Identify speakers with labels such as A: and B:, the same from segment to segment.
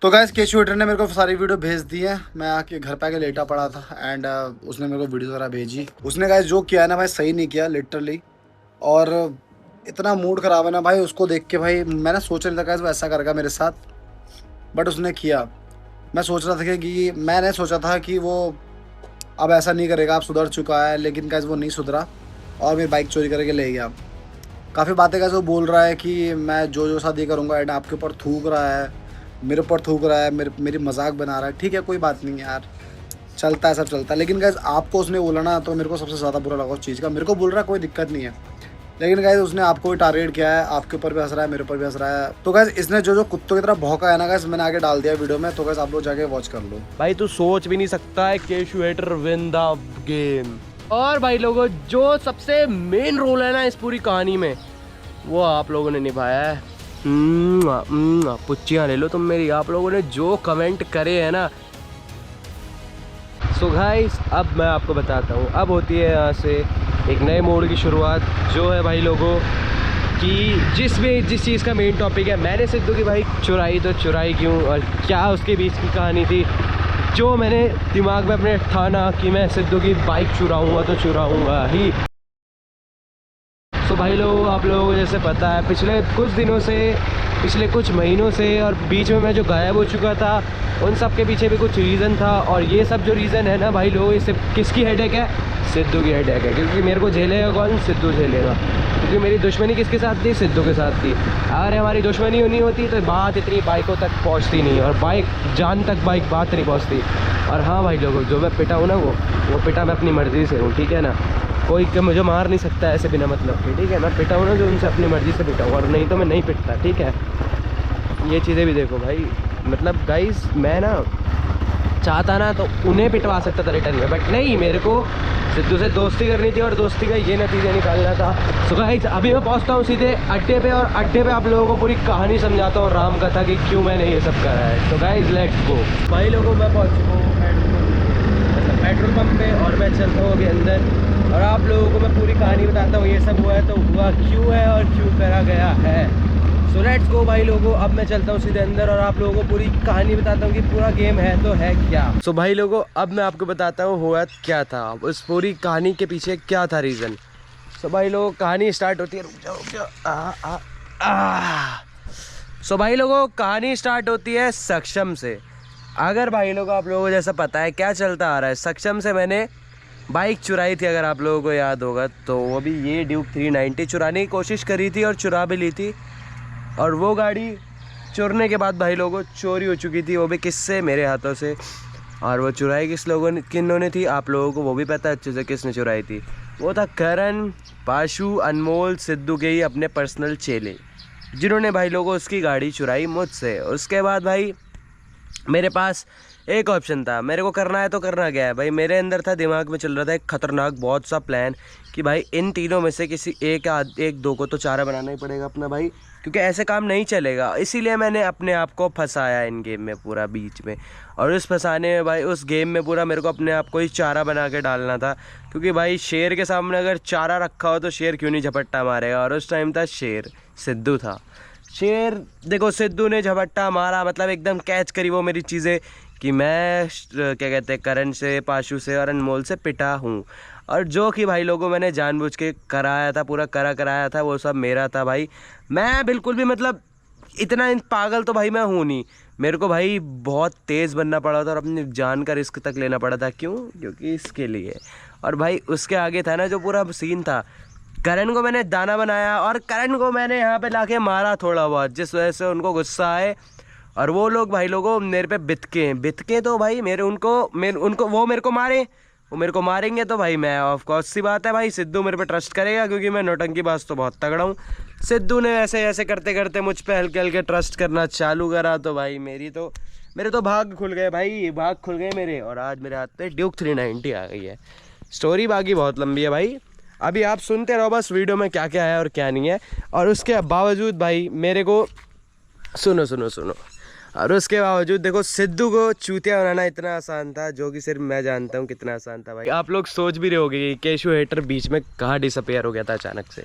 A: तो guys cashew waiter ने मेरे को सारी वीडियो भेज दी है। मैं आके घर पे आके लेटा पड़ा था एंड उसने मेरे को वीडियो वगैरह भेजी। उसने गाइस जो किया है ना भाई सही नहीं किया लिटरली। और इतना मूड खराब है ना भाई उसको देख के। भाई मैंने सोच नहीं था गाइस वो ऐसा करेगा मेरे साथ, बट उसने किया। मैं सोच रहा था कि मैंने सोचा था कि वो अब ऐसा नहीं करेगा, अब सुधर चुका है, लेकिन गाइस वो नहीं सुधरा और मेरी बाइक चोरी करके ले गया। काफ़ी बातें गाइस वो बोल रहा है कि मैं जो जो शादी करूँगा एंड आपके ऊपर थूक रहा है, मेरे ऊपर थूक रहा है, मेरी मजाक बना रहा है। ठीक है कोई बात नहीं यार, चलता है सब चलता है। लेकिन गाइस आपको उसने बोला ना तो मेरे को सबसे ज़्यादा बुरा लगा उस चीज़ का। मेरे को बोल रहा है कोई दिक्कत नहीं है, लेकिन गाइस उसने आपको भी टारगेट किया है, आपके ऊपर भी हंस रहा है, मेरे ऊपर भी हंस रहा है। तो गाइस इसने जो जो कुत्तों की तरह भौंका है ना गाइस, मैंने आगे डाल दिया वीडियो में, तो गाइस आप लोग जाके वॉच कर लो।
B: भाई तू सोच भी नहीं सकता है Keshu hater win the game. और भाई लोगों जो सबसे मेन रोल है ना इस पूरी कहानी में वो आप लोगों ने निभाया है। पुच्चियाँ ले लो तुम मेरी। आप लोगों ने जो कमेंट करे हैं ना। सो गाइस अब मैं आपको बताता हूँ, अब होती है यहाँ से एक नए मोड की शुरुआत, जो है भाई लोगों कि जिस चीज़ का मेन टॉपिक है। मैंने सिद्धू की बाइक चुराई, तो चुराई क्यों और क्या उसके बीच की कहानी थी, जो मैंने दिमाग में अपने ठाना कि मैं सिद्धू की बाइक चुराऊँगा तो चुराऊँगा ही। तो भाई लोग आप लोगों को जैसे पता है पिछले कुछ दिनों से, पिछले कुछ महीनों से और बीच में मैं जो गायब हो चुका था, उन सब के पीछे भी कुछ रीज़न था। और ये सब जो रीज़न है ना भाई लोग, इससे किसकी हेडेक है? सिद्धू की हेडेक है। क्योंकि मेरे को झेलेगा कौन? सिद्धू झेलेगा। क्योंकि मेरी दुश्मनी किसके साथ थी? सिद्धू के साथ थी। अगर हमारी दुश्मनी नहीं होती तो बात इतनी बाइकों तक पहुँचती नहीं, और बाइक जान तक बाइक बात नहीं पहुँचती। और हाँ भाई लोगों, जो मैं पिटा हूँ ना वो पिटा मैं अपनी मर्ज़ी से हूँ, ठीक है ना। कोई मुझे मार नहीं सकता ऐसे बिना मतलब के, ठीक है। मैं पिटा हूँ ना जो उनसे अपनी मर्ज़ी से पिटा हूँ, और नहीं तो मैं नहीं पिटता, ठीक है। ये चीज़ें भी देखो भाई, मतलब गाइस मैं ना चाहता ना तो उन्हें पिटवा सकता था रिटर्न में, बट नहीं, मेरे को सिद्धू से दोस्ती करनी थी और दोस्ती का ये नतीजा निकालना था। सो गाइस अभी मैं पहुंचता हूँ सीधे अड्डे पे, और अड्डे पे आप लोगों को पूरी कहानी समझाता हूँ राम कथा कि क्यों मैंने ये सब करा है। तो गाइस लेट्स गो। भाई लोगों मैं पहुँच चुका हूँ पेट्रोल पंप पे, और मैं चलता हूँ अभी अंदर, और आप लोगों को मैं पूरी कहानी बताता हूँ ये सब हुआ है तो हुआ क्यों है और क्यों करा गया है। सो लेट्स गो भाई लोगों, अब मैं चलता हूँ सीधे अंदर और आप लोगों को पूरी कहानी बताता हूँ कि पूरा गेम है तो है क्या। सो भाई लोगों अब मैं आपको बताता हूँ हुआ क्या था, उस पूरी कहानी के पीछे क्या था रीज़न। सो भाई लोगों कहानी स्टार्ट होती है, रुक जाओ। सो भाई लोगों कहानी स्टार्ट होती है सक्षम से। अगर भाई लोग आप लोगों को जैसा पता है क्या चलता आ रहा है, सक्षम से मैंने बाइक चुराई थी, अगर आप लोगों को याद होगा तो। वो भी ये ड्यूक 390 चुराने की कोशिश करी थी और चुरा भी ली थी। और वो गाड़ी चुरने के बाद भाई लोगों चोरी हो चुकी थी, वो भी किससे? मेरे हाथों से। और वो चुराई किस लोगों ने, किन्होंने थी आप लोगों को वो भी पता है अच्छे से किसने चुराई थी। वो था करण, पाशु, अनमोल, सिद्धू के ही अपने पर्सनल चेले, जिन्होंने भाई लोगों उसकी गाड़ी चुराई मुझसे। उसके बाद भाई मेरे पास एक ऑप्शन था, मेरे को करना है तो करना क्या है भाई। मेरे अंदर था, दिमाग में चल रहा था एक खतरनाक बहुत सा प्लान कि भाई इन तीनों में से किसी एक दो को तो चारा बनाना ही पड़ेगा अपना भाई, क्योंकि ऐसे काम नहीं चलेगा। इसीलिए मैंने अपने आप को फंसाया इन गेम में पूरा बीच में, और उस फंसाने में भाई उस गेम में पूरा मेरे को अपने आप को ही चारा बना के डालना था। क्योंकि भाई शेर के सामने अगर चारा रखा हो तो शेर क्यों नहीं झपट्टा मारेगा, और उस टाइम था शेर, सिद्धू था शेर। देखो सिद्धू ने झपट्टा मारा, मतलब एकदम कैच करी वो मेरी चीज़ें कि मैं क्या कहते हैं करण से, पाशु से और अनमोल से पिटा हूँ। और जो कि भाई लोगों मैंने जानबूझ के कराया था, पूरा कराया था, वो सब मेरा था भाई। मैं बिल्कुल भी मतलब इतना पागल तो भाई मैं हूँ नहीं। मेरे को भाई बहुत तेज़ बनना पड़ा था और अपनी जान का रिस्क तक लेना पड़ा था। क्यों? क्योंकि इसके लिए। और भाई उसके आगे था ना जो पूरा सीन था, करण को मैंने दाना बनाया और करण को मैंने यहाँ पे लाके मारा थोड़ा बहुत, जिस वजह से उनको गुस्सा आए। और वो लोग भाई लोगों मेरे पे बितके तो भाई वो मेरे को मारे, वो मेरे को मारेंगे तो भाई मैं ऑफ कोर्स सी बात है भाई सिद्धू मेरे पे ट्रस्ट करेगा, क्योंकि मैं नौटंकी बाज तो बहुत तगड़ा हूँ। सिद्धू ने ऐसे ऐसे करते करते मुझ पे हल्के हल्के ट्रस्ट करना चालू करा, तो भाई मेरे तो भाग खुल गए भाई, भाग खुल गए मेरे। और आज मेरे हाथ पे ड्यूक 390 आ गई है। स्टोरी बाकी बहुत लंबी है भाई, अभी आप सुनते रहो बस वीडियो में क्या क्या है और क्या नहीं है। और उसके बावजूद भाई मेरे को सुनो सुनो सुनो, और उसके बावजूद देखो सिद्धू को चूतिया बनाना इतना आसान था, जो कि सिर्फ मैं जानता हूँ कितना आसान था भाई। आप लोग सोच भी रहे होगे कि केशु हेटर बीच में कहाँ डिसअपेयर हो गया था अचानक से।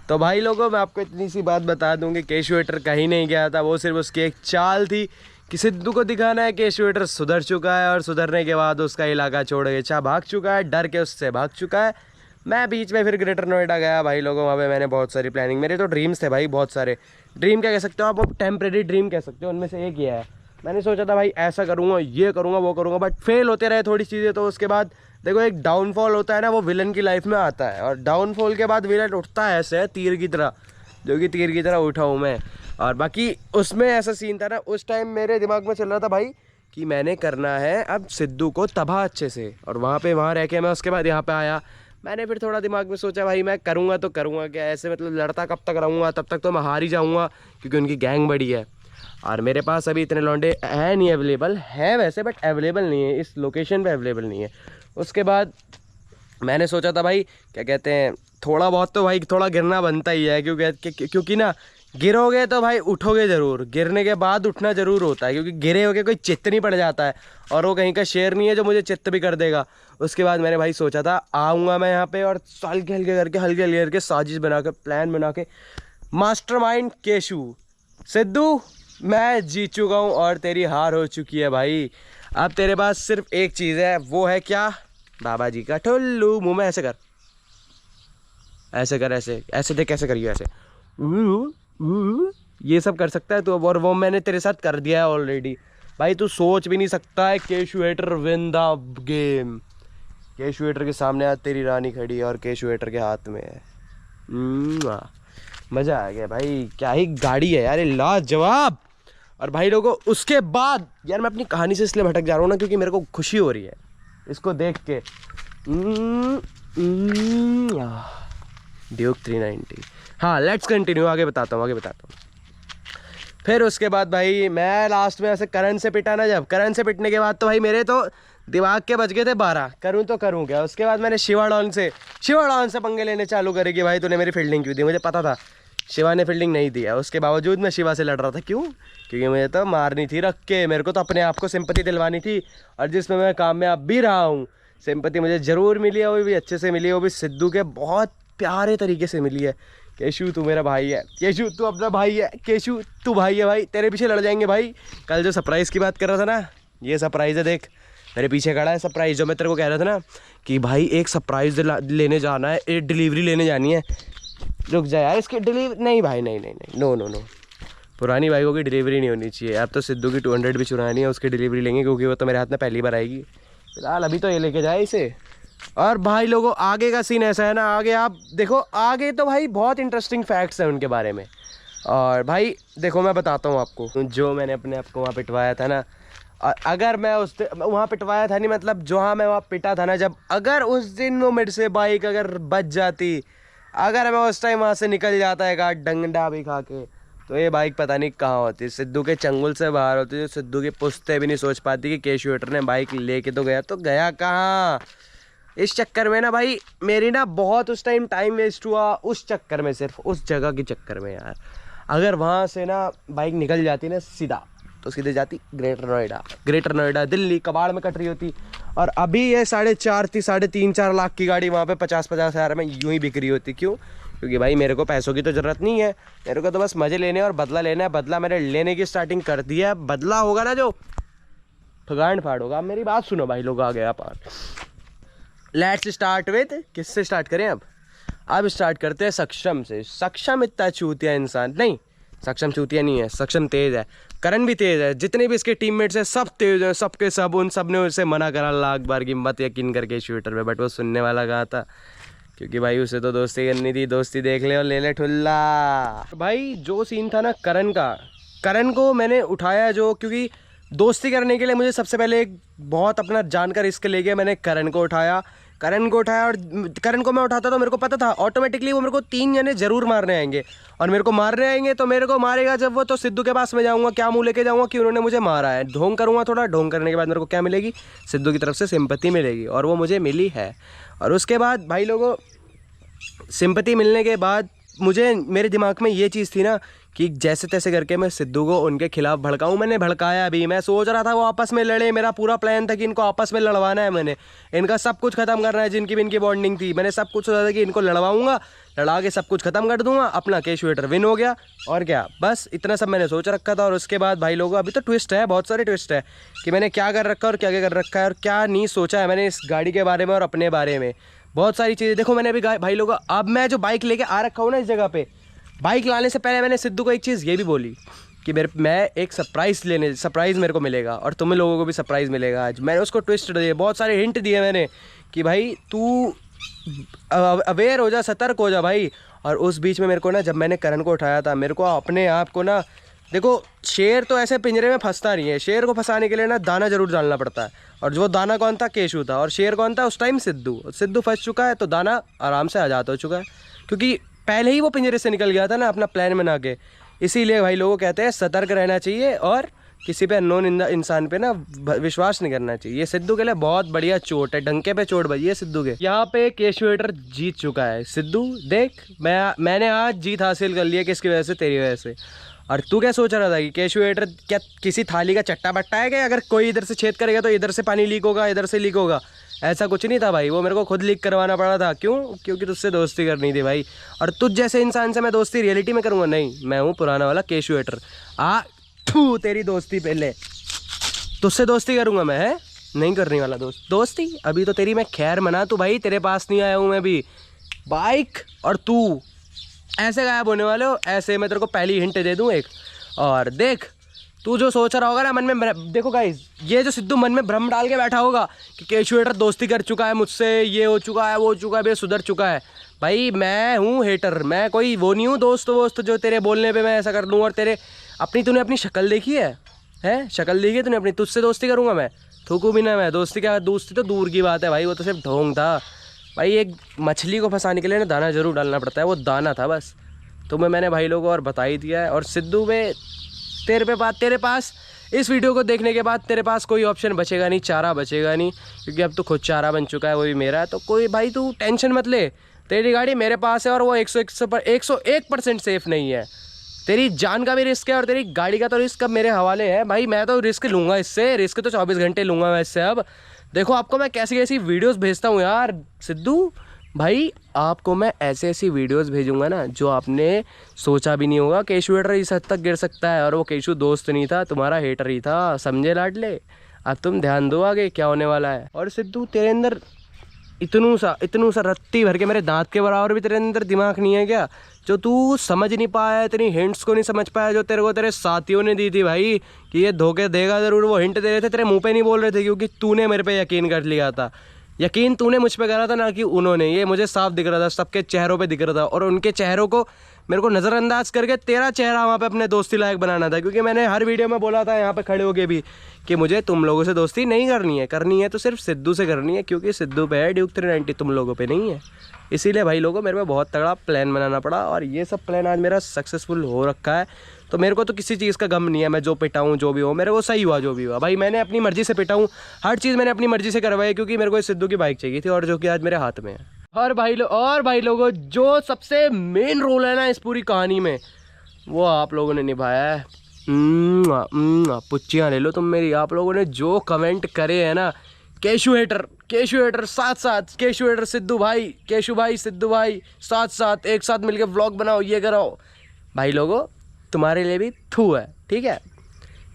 B: तो भाई लोगों मैं आपको इतनी सी बात बता दूँ कि केशु हेटर कहीं नहीं गया था, वो सिर्फ उसकी एक चाल थी कि सिद्धू को दिखाना है कि शूटर सुधर चुका है और सुधरने के बाद उसका इलाका छोड़ के भाग चुका है, डर के उससे भाग चुका है। मैं बीच में फिर ग्रेटर नोएडा गया भाई लोगों, वहाँ पे मैंने बहुत सारी प्लानिंग, मेरे तो ड्रीम्स थे भाई बहुत सारे। ड्रीम क्या कह सकते हो आप, टेम्प्रेरी ड्रीम कह सकते हो, उनमें से एक ये है। मैंने सोचा था भाई ऐसा करूँगा, ये करूँगा, वो करूँगा, बट फेल होते रहे थोड़ी चीज़ें। तो उसके बाद देखो एक डाउनफॉल होता है ना, वो विलन की लाइफ में आता है, और डाउनफॉल के बाद विलन उठता है ऐसे तीर की तरह, जो कि तीर की तरह उठा हूँ मैं। और बाकी उसमें ऐसा सीन था ना, उस टाइम मेरे दिमाग में चल रहा था भाई कि मैंने करना है अब सिद्धू को तबाह अच्छे से। और वहाँ रह के मैं उसके बाद यहाँ पे आया। मैंने फिर थोड़ा दिमाग में सोचा भाई मैं करूँगा तो करूँगा क्या, ऐसे मतलब लड़ता कब तक रहूँगा, तब तक तो मैं हार ही जाऊँगा, क्योंकि उनकी गैंग बड़ी है और मेरे पास अभी इतने लौंडे हैं नहीं, अवेलेबल है वैसे बट अवेलेबल नहीं है, इस लोकेशन पे अवेलेबल नहीं है। उसके बाद मैंने सोचा था भाई क्या कहते हैं, थोड़ा बहुत तो भाई थोड़ा गिरना बनता ही है, क्योंकि ना गिरोगे तो भाई उठोगे ज़रूर, गिरने के बाद उठना ज़रूर होता है, क्योंकि गिरे होके कोई चित्त नहीं पड़ जाता है, और वो कहीं का शेर नहीं है जो मुझे चित्त भी कर देगा। उसके बाद मैंने भाई सोचा था आऊँगा मैं यहाँ पे और हल्के हल्के करके साजिश बना के, प्लान बना के, मास्टरमाइंड केशू, सिद्धू मैं जीत चुका हूँ और तेरी हार हो चुकी है भाई। अब तेरे पास सिर्फ एक चीज़ है, वो है क्या, बाबा जी का ठुल्लू। मुँह में ऐसे कर, ऐसे कर, ऐसे देख कैसे करिए, ऐसे ये सब कर सकता है तो, और वो मैंने तेरे साथ कर दिया है ऑलरेडी भाई। तू सोच भी नहीं सकता है, Keshu hater win the game. Keshu hater के सामने आज तेरी रानी खड़ी है और केशू हेटर के हाथ में है। मज़ा आ गया भाई, क्या ही गाड़ी है यार, लाजवाब। और भाई लोगों उसके बाद यार मैं अपनी कहानी से इसलिए भटक जा रहा हूँ ना, क्योंकि मेरे को खुशी हो रही है इसको देख के। ड्यूक 390। हाँ लेट्स कंटिन्यू, आगे बताता हूँ। फिर उसके बाद भाई मैं लास्ट में ऐसे करण से पिटा ना, जब करण से पिटने के बाद तो भाई मेरे तो दिमाग के बज गए थे 12, करूँ तो करूँ क्या। उसके बाद मैंने शिवा डॉन से पंगे लेने चालू करे कि भाई तूने मेरी फील्डिंग क्यों दी। मुझे पता था शिवा ने फील्डिंग नहीं दिया, उसके बावजूद मैं शिवा से लड़ रहा था। क्यों? क्योंकि मुझे तो मारनी थी रख के, मेरे को तो अपने आप को सिंपैथी दिलवानी थी, और जिसमें मैं कामयाब भी रहा हूँ। सिंपैथी मुझे ज़रूर मिली है, वो भी अच्छे से मिली है, वो भी सिद्धू के बहुत प्यारे तरीके से मिली है। केशू तू मेरा भाई है, केशू तू अपना भाई है, केशू तू भाई है भाई, तेरे पीछे लड़ जाएंगे भाई। कल जो सरप्राइज़ की बात कर रहा था ना, ये सरप्राइज़ है, देख मेरे पीछे खड़ा है सरप्राइज़। जो मैं तेरे को कह रहा था ना कि भाई एक सरप्राइज़ लेने जाना है, एक डिलीवरी लेने जानी है। रुक जा यार, इसकी डिलीवरी नहीं भाई, नहीं, नो, पुरानी बाइकों की डिलीवरी नहीं होनी चाहिए। अब तो सिद्धू की 200 भी चुरानी है, उसकी डिलीवरी लेंगे, क्योंकि वो तो मेरे हाथ में पहली बार आएगी। फिलहाल अभी तो ये लेके जाए इसे। और भाई लोगों आगे का सीन ऐसा है ना, आगे आप देखो, आगे तो भाई बहुत इंटरेस्टिंग फैक्ट्स हैं उनके बारे में। और भाई देखो मैं बताता हूँ आपको, जो मैंने अपने आप को वहाँ पिटवाया था ना, अगर मैं वहाँ पिटवाया था नहीं, मतलब जहाँ मैं वहाँ पिटा था ना जब, अगर उस दिन वो मेरे से बाइक अगर बच जाती, अगर मैं उस टाइम वहाँ से निकल जाता है का डंडा भी खा के, तो ये बाइक पता नहीं कहाँ होती, सिद्धू के चंगुल से बाहर होती। सिद्धू की पुश्ते भी नहीं सोच पाती कि केशू हेटर ने बाइक लेके तो गया कहाँ। इस चक्कर में ना भाई मेरी ना बहुत उस टाइम वेस्ट हुआ, उस चक्कर में, सिर्फ उस जगह के चक्कर में यार। अगर वहाँ से ना बाइक निकल जाती ना सीधा, तो सीधे जाती ग्रेटर नोएडा दिल्ली, कबाड़ में कट रही होती। और अभी ये 3.5-4 लाख की गाड़ी वहाँ पे 50-50 हज़ार में यूँ ही बिक रही होती। क्यों? क्योंकि भाई मेरे को पैसों की तो ज़रूरत नहीं है, मेरे को तो बस मज़े लेने और बदला लेना है। बदला मैंने लेने की स्टार्टिंग कर दी है। बदला होगा ना जो ठगांड फाड़ होगा। मेरी बात सुनो भाई लोग, आ गया पार। लेट्स स्टार्ट विद, किससे स्टार्ट करें अब स्टार्ट करते हैं सक्षम से। सक्षम इतना चूतिया इंसान नहीं, सक्षम चूतिया नहीं है, सक्षम तेज़ है, करण भी तेज़ है, जितने भी इसके टीममेट्स हैं सब तेज़ हैं, सबके सब। उन सब ने उसे मना करा लाख बार कि मत यकीन करके शूटर पे, बट वो सुनने वाला कहा था, क्योंकि भाई उसे तो दोस्ती करनी थी। दोस्ती देख ले और ले ले ठुल्ला। भाई जो सीन था ना करण का, करण को मैंने उठाया जो, क्योंकि दोस्ती करने के लिए मुझे सबसे पहले एक बहुत अपना जान का रिस्क ले गया। मैंने करण को उठाया और करण को मैं उठाता तो मेरे को पता था ऑटोमेटिकली वो मेरे को 3 जने ज़रूर मारने आएंगे, और मेरे को मारने आएंगे तो मेरे को मारेगा जब वो, तो सिद्धू के पास में जाऊँगा, क्या मुँह लेके जाऊँगा कि उन्होंने मुझे मारा है। ढोंग करूँगा थोड़ा, ढोंग करने के बाद मेरे को क्या मिलेगी, सिद्धू की तरफ से सिंपैथी मिलेगी, और वो मुझे मिली है। और उसके बाद भाई लोगों सिंपैथी मिलने के बाद मुझे, मेरे दिमाग में ये चीज़ थी ना कि जैसे तैसे करके मैं सिद्धू को उनके खिलाफ भड़काऊं। मैंने भड़काया भी, मैं सोच रहा था वो आपस में लड़े, मेरा पूरा प्लान था कि इनको आपस में लड़वाना है, मैंने इनका सब कुछ खत्म करना है, जिनकी भी इनकी बॉन्डिंग थी। मैंने सब कुछ सोचा था कि इनको लड़वाऊंगा, लड़ा के सब कुछ खत्म कर दूंगा, अपना केशु हेटर विन हो गया। और क्या, बस इतना सब मैंने सोच रखा था। और उसके बाद भाई लोगों, अभी तो ट्विस्ट है, बहुत सारे ट्विस्ट है कि मैंने क्या कर रखा है और क्या क्या कर रखा है और क्या नहीं सोचा है मैंने इस गाड़ी के बारे में और अपने बारे में। बहुत सारी चीज़ें देखो मैंने अभी भाई लोगों, अब मैं जो बाइक लेके आ रखा हूँ ना इस जगह पे, बाइक लाने से पहले मैंने सिद्धू को एक चीज़ ये भी बोली कि मैं एक सरप्राइज़ मेरे को मिलेगा और तुम लोगों को भी सरप्राइज़ मिलेगा आज। मैंने उसको ट्विस्ट दिए, बहुत सारे हिंट दिए मैंने कि भाई तू अवेयर हो जा, सतर्क हो जा भाई। और उस बीच में मेरे को ना, जब मैंने करण को उठाया था, मेरे को अपने आप को ना, देखो शेर तो ऐसे पिंजरे में फंसता नहीं है, शेर को फंसाने के लिए ना दाना जरूर डालना पड़ता है। और जो दाना कौन था, केशु था। और शेर कौन था उस टाइम, सिद्धू फंस चुका है, तो दाना आराम से आज़ाद हो चुका है, क्योंकि पहले ही वो पिंजरे से निकल गया था ना अपना प्लान बना के। इसीलिए भाई लोगों कहते हैं सतर्क रहना चाहिए और किसी पे अननोन इंसान पे ना विश्वास नहीं करना चाहिए। ये सिद्धू के लिए बहुत बढ़िया चोट है, डंके पे चोट बजी है सिद्धू के। यहाँ पे केशु हेटर जीत चुका है। सिद्धू देख, मैंने आज जीत हासिल कर लिया, किसकी वजह से, तेरी वजह से। और तू क्या सोच रहा था कि केशु हेटर क्या किसी थाली का चट्टा बट्टा है क्या, अगर कोई इधर से छेद करेगा तो इधर से पानी लीक होगा, इधर से लीक होगा? ऐसा कुछ नहीं था भाई, वो मेरे को खुद लीक करवाना पड़ा था। क्यों? क्योंकि तुझसे दोस्ती करनी थी भाई। और तुझ जैसे इंसान से मैं दोस्ती रियलिटी में करूँगा नहीं, मैं हूँ पुराना वाला केशु हेटर। तेरी दोस्ती पहले, तुझसे दोस्ती करूँगा मैं, है नहीं करने वाला दोस्ती। अभी तो तेरी मैं खैर मना, तू भाई तेरे पास नहीं आया हूँ मैं भी। बाइक और तू ऐसे गायब होने वाले हो, ऐसे मैं तेरे को पहली हिंट दे दूँ एक। और देख, तू जो सोच रहा होगा ना मन में, देखो गाइस, ये जो सिद्धू मन में भ्रम डाल के बैठा होगा कि केशु हेटर दोस्ती कर चुका है मुझसे, ये हो चुका है, वो हो चुका है, ये सुधर चुका है। भाई मैं हूँ हेटर, मैं कोई वो नहीं हूँ दोस्त जो तेरे बोलने पे मैं ऐसा कर दूँ। और तेरे तूने अपनी शक्ल देखी है शक्ल देखी है तूने अपनी? तुझसे दोस्ती करूँगा मैं? थूकू भी ना मैं। दोस्ती तो दूर की बात है भाई, वो तो सिर्फ ढोंग था भाई। एक मछली को फंसाने के लिए ना दाना जरूर डालना पड़ता है, वो दाना था बस। तुम्हें मैंने भाई लोगों और बता ही दिया है। और सिद्धू में तेरे पास इस वीडियो को देखने के बाद तेरे पास कोई ऑप्शन बचेगा नहीं, चारा बचेगा नहीं, क्योंकि अब तो खुद चारा बन चुका है, वो भी मेरा। तो कोई भाई तू टेंशन मत ले, तेरी गाड़ी मेरे पास है और वो 101% सेफ नहीं है। तेरी जान का भी रिस्क है और तेरी गाड़ी का तो रिस्क अब मेरे हवाले है भाई। मैं तो रिस्क लूँगा इससे, रिस्क तो 24 घंटे लूँगा मैं इससे। अब देखो आपको मैं कैसी कैसी वीडियोस भेजता हूँ यार सिद्धू भाई, आपको मैं ऐसी वीडियोस भेजूंगा ना जो आपने सोचा भी नहीं होगा। केशु हेटर इस हद तक गिर सकता है, और वो केशु दोस्त नहीं था, तुम्हारा हेटर ही था, समझे लाडले? अब तुम ध्यान दो आगे क्या होने वाला है। और सिद्धू तेरे अंदर इतनू सा रत्ती भर के मेरे दांत के बराबर भी तेरे अंदर दिमाग नहीं है क्या, जो तू समझ नहीं पाया, इतनी हिंट्स को नहीं समझ पाया जो तेरे को तेरे साथियों ने दी थी भाई कि ये धोखे देगा ज़रूर। वो हिंट दे रहे थे, तेरे मुंह पे नहीं बोल रहे थे, क्योंकि तूने मेरे पे यकीन कर लिया था। यकीन तूने मुझ पे करा था ना कि उन्होंने, ये मुझे साफ दिख रहा था, सबके चेहरों पे दिख रहा था। और उनके चेहरों को मेरे को नज़रअंदाज करके तेरा चेहरा वहाँ पे अपने दोस्ती लायक बनाना था, क्योंकि मैंने हर वीडियो में बोला था यहाँ पे खड़े होके भी कि मुझे तुम लोगों से दोस्ती नहीं करनी है तो सिर्फ सिद्धू से करनी है, क्योंकि सिद्धू पे है ड्यूक 390, तुम लोगों पे नहीं है। इसीलिए भाई लोगों मेरे को बहुत तगड़ा प्लान बनाना पड़ा, और ये सब प्लान आज मेरा सक्सेसफुल हो रखा है। तो मेरे को तो किसी चीज़ का गम नहीं है, मैं जो पिटा हूँ जो भी हो, मेरे को सही हुआ जो भी हुआ भाई। मैंने अपनी मर्ज़ी से पिटा हूँ, हर चीज़ मैंने अपनी मर्ज़ी से करवाई, क्योंकि मेरे को इस सिद्धू की बाइक चाहिए थी, और जो कि आज मेरे हाथ में है। और भाई लोगों जो सबसे मेन रोल है ना इस पूरी कहानी में, वो आप लोगों ने निभाया है। पुच्चियाँ ले लो तुम मेरी। आप लोगों ने जो कमेंट करे हैं ना, केशु हेटर साथ केशु हेटर सिद्धू भाई, केशु भाई सिद्धू भाई साथ एक साथ मिलके व्लॉग बनाओ, ये कराओ भाई लोगों, तुम्हारे लिए भी थू है, ठीक है?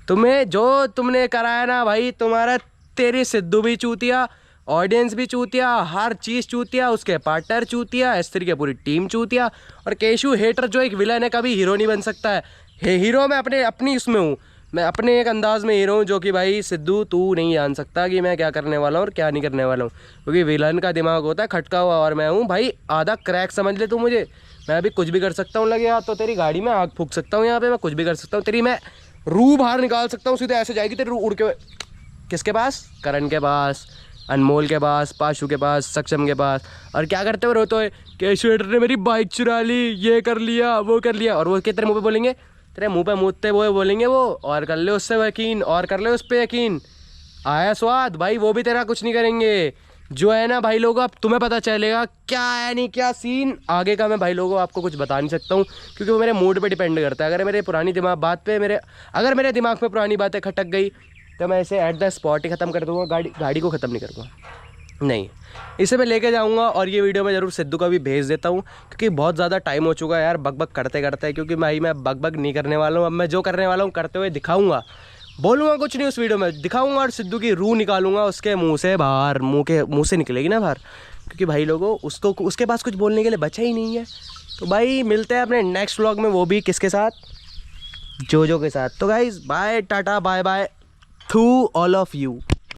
B: तुम्हें जो तुमने कराया ना भाई, तुम्हारा तेरी सिद्धू भी चूतिया, ऑडियंस भी चूतिया, हर चीज़ चूतिया, उसके पार्टनर चूतिया, स्त्री की पूरी टीम चूतिया। और केशु हेटर जो एक विलन है, कभी हीरो नहीं बन सकता है। हीरो मैं अपनी उसमें हूँ, मैं अपने एक अंदाज में हीरो हूँ, जो कि भाई सिद्धू तू नहीं जान सकता कि मैं क्या करने वाला हूँ और क्या नहीं करने वाला हूँ, क्योंकि विलन का दिमाग होता है खटका हुआ, और मैं हूँ भाई आधा क्रैक, समझ ले तू मुझे। मैं अभी कुछ भी कर सकता हूँ, लगे हाथ तो तेरी गाड़ी में आग फूंक सकता हूँ, यहाँ पे मैं कुछ भी कर सकता हूँ, तेरी मैं रूह बाहर निकाल सकता हूँ, सीधे ऐसे जाएगी तेरी रूह उड़ के। किसके पास? करण के पास, अनमोल के पास, पाशु के पास, सक्षम के पास। और क्या करते हुए रोते हुए, केशु हेटर ने मेरी बाइक चुरा ली, ये कर लिया, वो कर लिया। और वो क्या तेरे मुँह पे बोलेंगे, तेरे मुँह पे मूतते हुए बोलेंगे वो, और कर ले उससे यकीन, और कर ले उस पर यकीन। आया स्वाद भाई, वो भी तेरा कुछ नहीं करेंगे, जो है ना भाई लोगों, अब तुम्हें पता चलेगा क्या है नहीं क्या सीन आगे का। मैं भाई लोगों आपको कुछ बता नहीं सकता हूँ क्योंकि वो मेरे मूड पे डिपेंड करता है। अगर मेरे पुरानी अगर मेरे दिमाग में पुरानी बातें खटक गई तो मैं इसे एट द स्पॉट ही ख़त्म कर दूँगा। गाड़ी को ख़त्म नहीं करूँगा, नहीं, इसे मैं लेके जाऊंगा। और ये वीडियो मैं ज़रूर सिद्धू का भी भेज देता हूँ क्योंकि बहुत ज़्यादा टाइम हो चुका है यार बक बक करते करते। क्योंकि भाई मैं बक बक नहीं करने वाला हूँ, अब मैं जो करने वाला हूँ करते हुए दिखाऊंगा। बोलूँगा कुछ नहीं उस वीडियो में, दिखाऊंगा और सिद्धू की रूह निकालूंगा उसके मुंह से बाहर, मुंह से निकलेगी ना बाहर। क्योंकि भाई लोगों उसके पास कुछ बोलने के लिए बचा ही नहीं है। तो भाई मिलते हैं अपने नेक्स्ट व्लॉग में, वो भी किसके साथ, जो के साथ। तो guys bye tata bye bye to all of you.